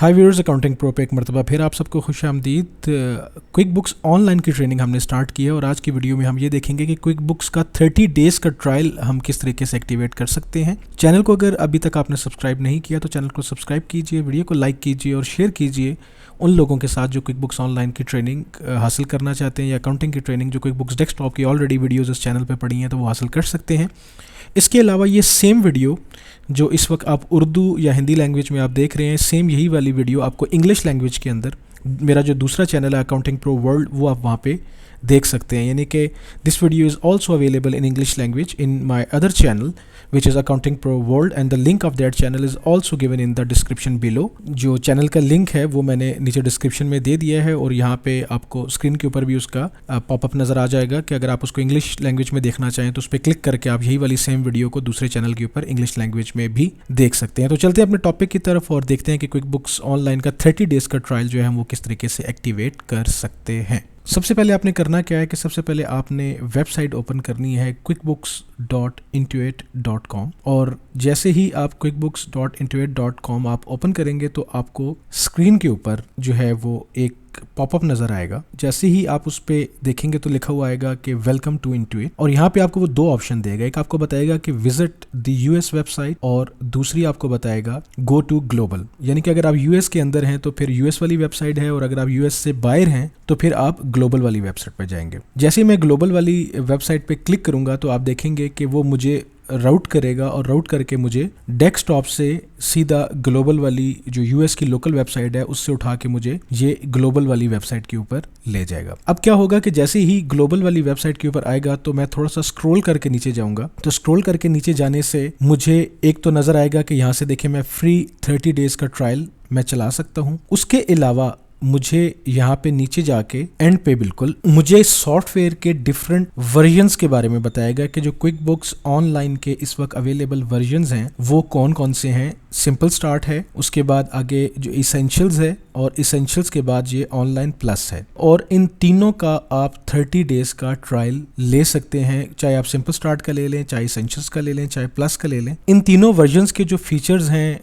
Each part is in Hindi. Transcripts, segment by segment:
हाय व्यूअर्स, अकाउंटिंग प्रो पे एक मरतबा फिर आप सबको खुश आमदीद। क्विक बुक्स ऑनलाइन की ट्रेनिंग हमने स्टार्ट की है और आज की वीडियो में हम ये देखेंगे कि क्विक बुक्स का 30 डेज़ का ट्रायल हम किस तरीके से एक्टिवेट कर सकते हैं। चैनल को अगर अभी तक आपने सब्सक्राइब नहीं किया तो चैनल को सब्सक्राइब कीजिए, वीडियो को लाइक कीजिए और शेयर कीजिए उन लोगों के साथ जो क्विक बुक्स ऑनलाइन की ट्रेनिंग हासिल करना चाहते हैं या अकाउंटिंग की ट्रेनिंग जो क्विक बुक्स डेस्कटॉप की ऑलरेडी वीडियोज़ इस चैनल पर पड़ी हैं तो वो हासिल कर सकते हैं। इसके अलावा ये सेम वीडियो जो इस वक्त आप उर्दू या हिंदी लैंग्वेज में आप देख रहे हैं, सेम यही वाली वीडियो आपको इंग्लिश लैंग्वेज के अंदर मेरा जो दूसरा चैनल है अकाउंटिंग प्रो वर्ल्ड वो आप वहाँ पे देख सकते हैं। यानी कि this video is also available in English language in my other channel which is accounting pro world and the link of that channel is also given in the description below। जो चैनल का लिंक है वो मैंने नीचे डिस्क्रिप्शन में दे दिया है और यहाँ पे आपको स्क्रीन के ऊपर भी उसका पॉपअप नज़र आ जाएगा कि अगर आप उसको इंग्लिश लैंग्वेज में देखना चाहें तो उस पर क्लिक करके आप यही वाली सेम वीडियो को दूसरे चैनल के ऊपर इंग्लिश लैंग्वेज में भी देख सकते हैं। तो चलते हैं अपने टॉपिक की तरफ और देखते हैं कि क्विक बुक्स ऑनलाइन का 30 डेज़ का ट्रायल जो है हम वो किस तरीके से एक्टिवेट कर सकते हैं। सबसे पहले आपने करना क्या है कि सबसे पहले आपने वेबसाइट ओपन करनी है quickbooks.intuit.com और जैसे ही आप quickbooks.intuit.com आप ओपन करेंगे तो आपको स्क्रीन के ऊपर जो है वो एक पॉपअप नज़र आएगा। जैसे ही आप उस पर देखेंगे तो लिखा हुआ आएगा कि वेलकम टू इंटुइट और यहाँ पे आपको वो दो ऑप्शन देगा। एक आपको बताएगा कि विजिट द यूएस वेबसाइट और दूसरी आपको बताएगा गो टू ग्लोबल। यानी कि अगर आप यूएस के अंदर हैं तो फिर यूएस वाली वेबसाइट है और अगर आप यूएस से बाहर हैं तो फिर आप ग्लोबल वाली वेबसाइट पर जाएंगे। जैसे ही मैं ग्लोबल वाली वेबसाइट पर क्लिक करूँगा तो आप देखेंगे कि वो मुझे राउट करेगा और राउट करके मुझे डेस्कटॉप से सीधा ग्लोबल वाली जो यूएस की लोकल वेबसाइट है उससे उठा के मुझे ये ग्लोबल वाली वेबसाइट के ऊपर ले जाएगा। अब क्या होगा कि जैसे ही ग्लोबल वाली वेबसाइट के ऊपर आएगा तो मैं थोड़ा सा स्क्रॉल करके नीचे जाऊंगा। तो स्क्रॉल करके नीचे जाने से मुझे एक तो नजर आएगा कि यहाँ से देखिए मैं फ्री 30 डेज का ट्रायल मैं चला सकता हूँ। उसके अलावा मुझे यहाँ पे नीचे जाके एंड पे बिल्कुल मुझे सॉफ्टवेयर के डिफरेंट वर्जन्स के बारे में बताएगा कि जो क्विक बुक्स ऑनलाइन के इस वक्त अवेलेबल वर्जन्स हैं वो कौन कौन से हैं। सिंपल स्टार्ट है, उसके बाद आगे जो इसेंशियल्स है और इसेंशियल्स के बाद ये ऑनलाइन प्लस है और इन तीनों का आप 30 डेज का ट्रायल ले सकते हैं। चाहे आप सिंपल स्टार्ट का ले लें, चाहे इसेंशियल्स का ले लें, चाहे प्लस का ले लें। इन तीनों वर्जन्स के जो फीचर्स हैं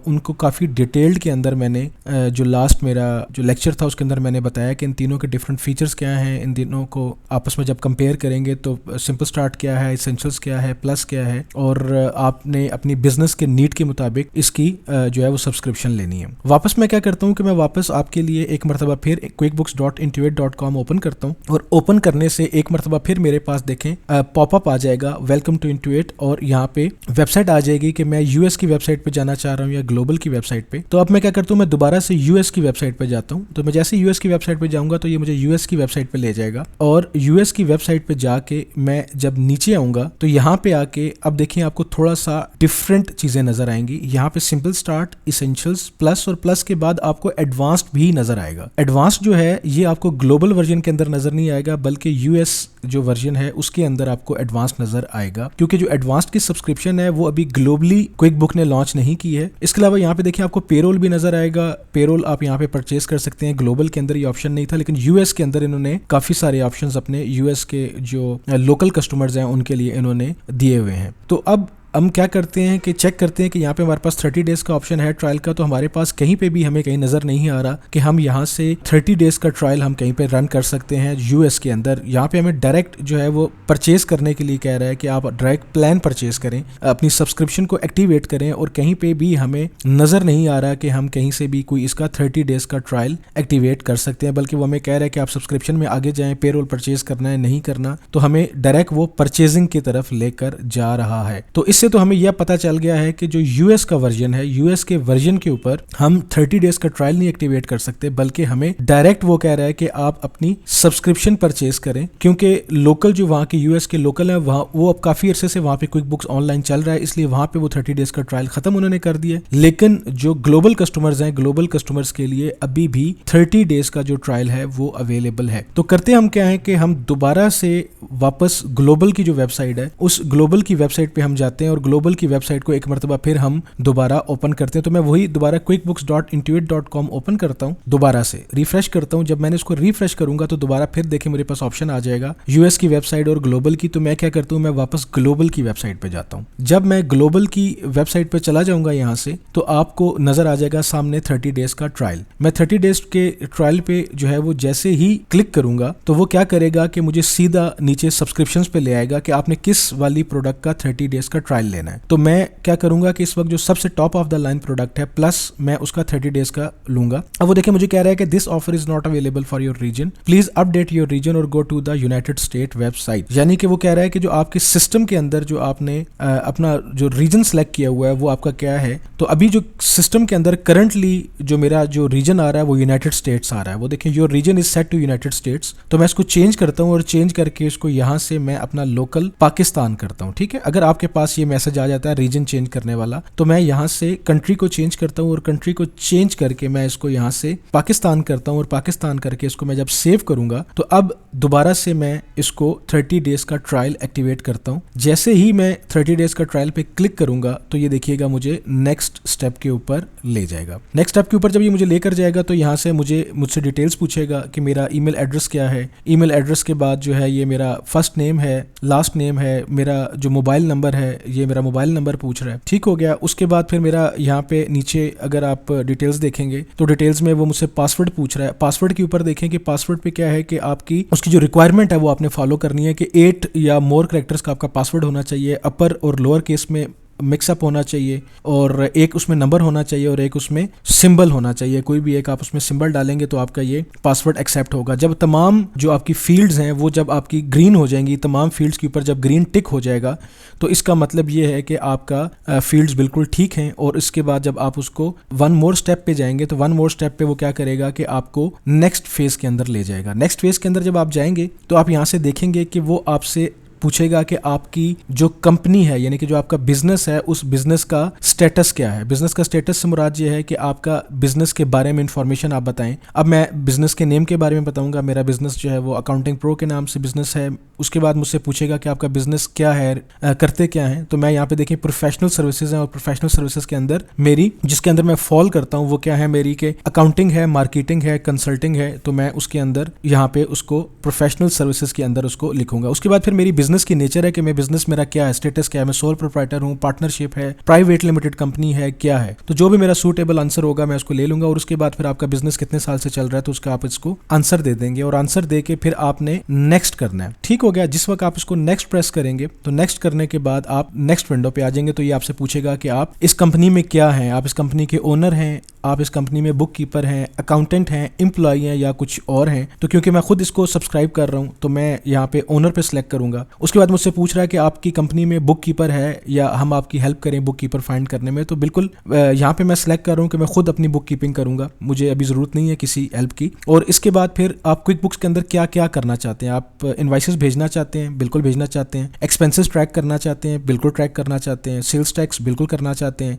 उनको काफ़ी डिटेल्ड के अंदर मैंने जो लास्ट मेरा जो लेक्चर था उसके अंदर मैंने बताया कि इन तीनों के डिफरेंट फीचर्स क्या हैं। इन तीनों को आपस में जब कंपेयर करेंगे तो सिंपल स्टार्ट क्या है, इसेंशियल्स क्या है, प्लस क्या है और आपने अपनी बिजनेस के नीड के मुताबिक इसकी जो है वो सब्सक्रिप्शन लेनी है। वापस मैं क्या करता हूँ कि मैं वापस आपके लिए एक मरतबा फिर quickbooks.intuit.com ओपन करता हूँ और ओपन करने से एक मरतबा फिर मेरे पास देखें पॉपअप आ जाएगा वेलकम टू इंटुइट और यहाँ पे वेबसाइट आ जाएगी कि मैं यूएस की वेबसाइट पे जाना चाह रहा हूँ या ग्लोबल की वेबसाइट पे। तो अब मैं क्या करता हूँ, मैं दोबारा से यूएस की वेबसाइट पे जाता हूँ। तो मैं जैसे यूएस की वेबसाइट पे जाऊंगा तो ये मुझे यूएस की वेबसाइट पे ले जाएगा और यूएस की वेबसाइट पे जाके मैं जब नीचे आऊंगा तो यहाँ पे आके अब देखिए आपको थोड़ा सा डिफरेंट चीजें नजर आएंगी। यहाँ पे सिंपल स्टार्ट, इसेंशियल्स, प्लस और प्लस के बाद आपको एडवांस्ड भी नजर आएगा। एडवांस्ड जो है ये आपको ग्लोबल वर्जन के अंदर नजर नहीं आएगा बल्कि यूएस जो वर्जन है उसके अंदर आपको एडवांस्ड नजर आएगा क्योंकि जो एडवांस्ड की सब्सक्रिप्शन है वो अभी ग्लोबली क्विक बुक ने लॉन्च नहीं की है। इसके अलावा यहाँ पे देखिए आपको पेरोल भी नजर आएगा। पेरोल आप यहाँ पे परचेज कर सकते हैं। ग्लोबल के अंदर ये ऑप्शन नहीं था लेकिन यूएस के अंदर इन्होंने काफी सारे ऑप्शंस अपने यूएस के जो लोकल कस्टमर्स हैं उनके लिए इन्होंने दिए हुए हैं। तो अब हम क्या करते हैं कि चेक करते हैं कि यहाँ पे हमारे पास 30 डेज का ऑप्शन है ट्रायल का। तो हमारे पास कहीं पे भी हमें कहीं नज़र नहीं आ रहा कि हम यहाँ से 30 डेज का ट्रायल हम कहीं पे रन कर सकते हैं यूएस के अंदर। यहाँ पे हमें डायरेक्ट जो है वो परचेज करने के लिए कह रहा है कि आप डायरेक्ट प्लान परचेज करें, अपनी सब्सक्रिप्शन को एक्टिवेट करें और कहीं पे भी हमें नज़र नहीं आ रहा कि हम कहीं से भी कोई इसका 30 डेज का ट्रायल एक्टिवेट कर सकते हैं, बल्कि वो हमें कह रहा है कि आप सब्सक्रिप्शन में आगे जाएँ, पेरोल परचेज करना है नहीं करना। तो हमें डायरेक्ट वो परचेजिंग की तरफ लेकर जा रहा है। तो इससे तो हमें यह पता चल गया है कि जो यूएस का वर्जन है, यूएस के वर्जन के ऊपर हम 30 डेज का ट्रायल नहीं एक्टिवेट कर सकते बल्कि हमें डायरेक्ट वो कह रहा है कि आप अपनी सब्सक्रिप्शन परचेज करें क्योंकि लोकल जो वहाँ के यूएस के लोकल है वहाँ वो अब काफी अरसे से वहाँ पे क्विक बुक्स ऑनलाइन चल रहा है, इसलिए वहाँ पे वो 30 डेज का ट्रायल खत्म उन्होंने कर दिया। लेकिन जो ग्लोबल कस्टमर्स हैं, ग्लोबल कस्टमर्स के लिए अभी भी 30 डेज का जो ट्रायल है वो अवेलेबल है। तो करते हम क्या है कि हम दोबारा से वापस ग्लोबल की जो वेबसाइट है उस ग्लोबल की वेबसाइट पे हम जाते हैं और ग्लोबल की वेबसाइट को एक मरतबा फिर हम दोबारा ओपन करते हैं। तो मैं वही दोबारा quickbooks.intuit.com ओपन करता हूँ, दोबारा से रिफ्रेश करता हूँ। जब मैंने इसको रिफ्रेश करूंगा तो दोबारा फिर देखें मेरे पास ऑप्शन आ जाएगा यूएस की वेबसाइट और ग्लोबल की। तो मैं क्या करता हूँ, मैं वापस ग्लोबल की वेबसाइट पे जाता हूँ। जब मैं ग्लोबल की वेबसाइट पे चला जाऊंगा यहाँ से तो आपको नजर आ जाएगा सामने 30 डेज का ट्रायल। मैं 30 डेज के ट्रायल पे जो है वो जैसे ही क्लिक करूंगा तो वो क्या करेगा कि मुझे सीधा नीचे सब्सक्रिप्शंस पे ले आएगा कि आपने किस वाली प्रोडक्ट का 30 डेज का ट्रायल लेना है। तो मैं क्या करूंगा कि इस वक्त जो सबसे top of the line product है प्लस मैं उसका 30 डेज का लूंगा। अब वो देखिए मुझे कह रहा है कि this offer is not available for your region, please update your region और go to the United State website. यानी कि वो कह रहा है कि जो आपके सिस्टम के अंदर जो आपने अपना जो रीजन सेलेक्ट किया हुआ है वो आपका क्या है। तो अभी जो सिस्टम के अंदर करंटली जो मेरा जो रीजन आ रहा है वो यूनाइटेड स्टेट्स आ रहा है। वो देखिए your region is set to United States. तो मैं इसको चेंज करता हूँ और चेंज करके इसको यहाँ से मैं अपना लोकल पाकिस्तान करता हूँ। ठीक है, अगर आपके पास ये मैसेज आ जाता है रीजन चेंज करने वाला तो मैं यहाँ से कंट्री को चेंज करता हूँ और कंट्री को चेंज करके मैं इसको यहाँ से पाकिस्तान करता हूँ और पाकिस्तान करके इसको मैं जब सेव करूंगा तो अब दोबारा से मैं इसको 30 डेज का ट्रायल एक्टिवेट करता हूँ। जैसे ही मैं 30 डेज का ट्रायल पे क्लिक करूंगा तो ये देखिएगा मुझे नेक्स्ट स्टेप के ऊपर ले जाएगा। नेक्स्ट स्टेप के ऊपर जब ये मुझे लेकर जाएगा तो यहाँ से मुझसे डिटेल्स पूछेगा कि मेरा ईमेल एड्रेस क्या है। ईमेल एड्रेस के बाद जो है ये मेरा फर्स्ट नेम है, लास्ट नेम है, मेरा जो मोबाइल नंबर है ये मेरा मोबाइल नंबर पूछ रहा है। ठीक हो गया। उसके बाद फिर मेरा यहाँ पे नीचे अगर आप डिटेल्स देखेंगे तो डिटेल्स में वो मुझसे पासवर्ड पूछ रहा है। पासवर्ड के ऊपर देखें कि पासवर्ड पे क्या है कि आपकी उसकी जो रिक्वायरमेंट है वो आपने फॉलो करनी है कि 8 या मोर कैरेक्टर्स का आपका पासवर्ड होना चाहिए, अपर और लोअर केस में मिक्सअप होना चाहिए और एक उसमें नंबर होना चाहिए और एक उसमें सिंबल होना चाहिए। कोई भी एक आप उसमें सिंबल डालेंगे तो आपका ये पासवर्ड एक्सेप्ट होगा। जब तमाम जो आपकी फील्ड्स हैं वो जब आपकी ग्रीन हो जाएंगी, तमाम फील्ड्स के ऊपर जब ग्रीन टिक हो जाएगा तो इसका मतलब ये है कि आपका फील्ड्स बिल्कुल ठीक हैं। और इसके बाद जब आप उसको वन मोर स्टेप पे जाएंगे तो वन मोर स्टेप पे वो क्या करेगा कि आपको नेक्स्ट फेज के अंदर ले जाएगा। नेक्स्ट फेज के अंदर जब आप जाएंगे तो आप यहाँ से देखेंगे कि वो आपसे पूछेगा कि आपकी जो कंपनी है यानी कि जो आपका बिजनेस है उस बिजनेस का स्टेटस क्या है। बिजनेस का स्टेटस से मुराद ये है कि आपका बिजनेस के बारे में इंफॉर्मेशन आप बताएं। अब मैं बिजनेस के नेम के बारे में बताऊंगा। मेरा बिजनेस जो है वो अकाउंटिंग प्रो के नाम से बिजनेस है। उसके बाद मुझसे पूछेगा कि आपका बिजनेस क्या है, करते क्या है। तो मैं यहाँ पे देखिए प्रोफेशनल सर्विसेज हैं और प्रोफेशनल सर्विसेज के अंदर मेरी जिसके अंदर मैं फॉल करता हूँ वो क्या है मेरी के अकाउंटिंग है, मार्केटिंग है, कंसल्टिंग है। तो मैं उसके अंदर यहाँ पे उसको प्रोफेशनल सर्विसेज के अंदर उसको लिखूंगा। उसके बाद फिर मेरी बिजनेस की नेचर है कि मैं बिजनेस मेरा क्या है, स्टेटस क्या है, मैं सोल प्रोप्राइटर हूँ, पार्टनरशिप है, प्राइवेट लिमिटेड कंपनी है, क्या है। तो जो भी मेरा सूटेबल आंसर होगा मैं उसको ले लूंगा। और उसके बाद फिर आपका बिजनेस कितने साल से चल रहा है तो उसका आप इसको आंसर दे देंगे और आंसर दे के फिर आपने नेक्स्ट करना है। ठीक हो गया। जिस वक्त आप इसको नेक्स्ट प्रेस करेंगे तो नेक्स्ट करने के बाद आप नेक्स्ट विंडो पे आ जाएंगे तो ये आपसे पूछेगा कि आप इस कंपनी में क्या हैं, आप इस कंपनी के ओनर हैं, आप इस कंपनी में बुक कीपर हैं, अकाउंटेंट हैं, एम्प्लॉय हैं या कुछ और हैं। तो क्योंकि मैं खुद इसको सब्सक्राइब कर रहा हूँ तो मैं यहाँ पे ओनर पे सिलेक्ट करूंगा। उसके बाद मुझसे पूछ रहा है कि आपकी कंपनी में बुक कीपर है या हम आपकी हेल्प करें बुक कीपर फाइंड करने में। तो बिल्कुल यहाँ पे मैं सिलेक्ट कर रहा हूँ कि मैं खुद अपनी बुक कीपिंग करूंगा, मुझे अभी जरूरत नहीं है किसी हेल्प की। और इसके बाद फिर आप क्विक बुक्स के अंदर क्या क्या करना चाहते हैं। आप इनवॉइसेस भेजना चाहते हैं, बिल्कुल भेजना चाहते हैं। एक्सपेंसेस ट्रैक करना चाहते हैं, बिल्कुल ट्रैक करना चाहते हैं। सेल्स टैक्स बिल्कुल करना चाहते हैं,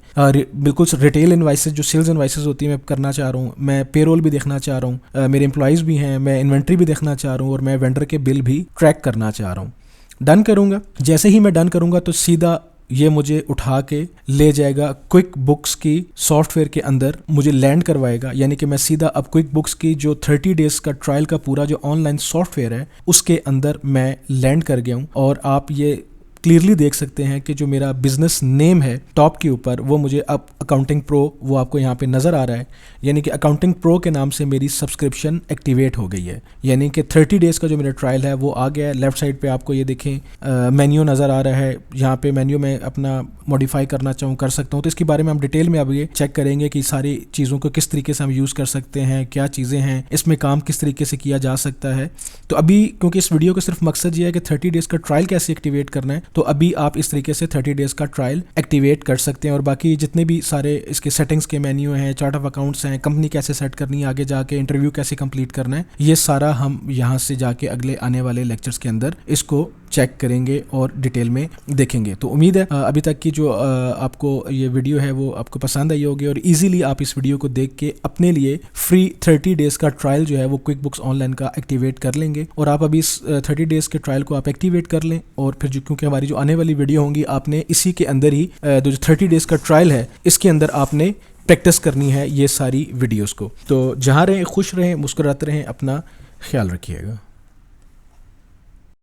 बिल्कुल रिटेल इनवॉइसेस जो सेल्स इनवॉइसेस होती है मैं करना चाह रहा हूँ। मैं पेरोल भी देखना चाह रहा हूँ, मेरे एम्प्लॉइज भी हैं, मैं इन्वेंट्री भी देखना चाह रहा हूँ और मैं वेंडर के बिल भी ट्रैक करना चाह रहा हूँ। डन करूंगा। जैसे ही मैं डन करूंगा तो सीधा ये मुझे उठा के ले जाएगा क्विक बुक्स की सॉफ्टवेयर के अंदर, मुझे लैंड करवाएगा। यानी कि मैं सीधा अब क्विक बुक्स की जो 30 डेज का ट्रायल का पूरा जो ऑनलाइन सॉफ्टवेयर है उसके अंदर मैं लैंड कर गया हूँ। और आप ये क्लियरली देख सकते हैं कि जो मेरा बिजनेस नेम है टॉप के ऊपर वो मुझे अब अकाउंटिंग प्रो वो आपको यहाँ पे नज़र आ रहा है। यानी कि अकाउंटिंग प्रो के नाम से मेरी सब्सक्रिप्शन एक्टिवेट हो गई है। यानी कि 30 डेज़ का जो मेरा ट्रायल है वो आ गया है। लेफ्ट साइड पे आपको ये देखें मेन्यू नज़र आ रहा है। यहाँ पे मेन्यू में अपना मॉडिफाई करना चाहूँ कर सकता हूँ। तो इसके बारे में हम डिटेल में अब ये चेक करेंगे कि सारी चीज़ों को किस तरीके से हम यूज़ कर सकते हैं, क्या चीज़ें हैं, इसमें काम किस तरीके से किया जा सकता है। तो अभी क्योंकि इस वीडियो का सिर्फ मकसद ये है कि 30 डेज़ का ट्रायल कैसे एक्टिवेट करना है, तो अभी आप इस तरीके से 30 डेज़ का ट्रायल एक्टिवेट कर सकते हैं। और बाकी जितने भी सारे इसके सेटिंग्स के मेन्यू हैं, चार्ट ऑफ अकाउंट्स हैं, कंपनी कैसे सेट करनी है, आगे जाके इंटरव्यू कैसे कंप्लीट करना है, ये सारा हम यहाँ से जाके अगले आने वाले लेक्चर्स के अंदर इसको चेक करेंगे और डिटेल में देखेंगे। तो उम्मीद है अभी तक की जो आपको ये वीडियो है वो आपको पसंद आई होगी और इजीली आप इस वीडियो को देख के अपने लिए फ्री 30 डेज का ट्रायल जो है वो क्विक बुक्स ऑनलाइन का एक्टिवेट कर लेंगे। और आप अभी इस 30 डेज के ट्रायल को आप एक्टिवेट कर लें और फिर जो, क्योंकि हमारी जो आने वाली वीडियो होंगी आपने इसी के अंदर ही जो 30 डेज का ट्रायल है इसके अंदर आपने प्रैक्टिस करनी है ये सारी वीडियोस को। तो जहाँ रहें खुश रहें, मुस्कुराते रहें, अपना ख्याल रखिएगा।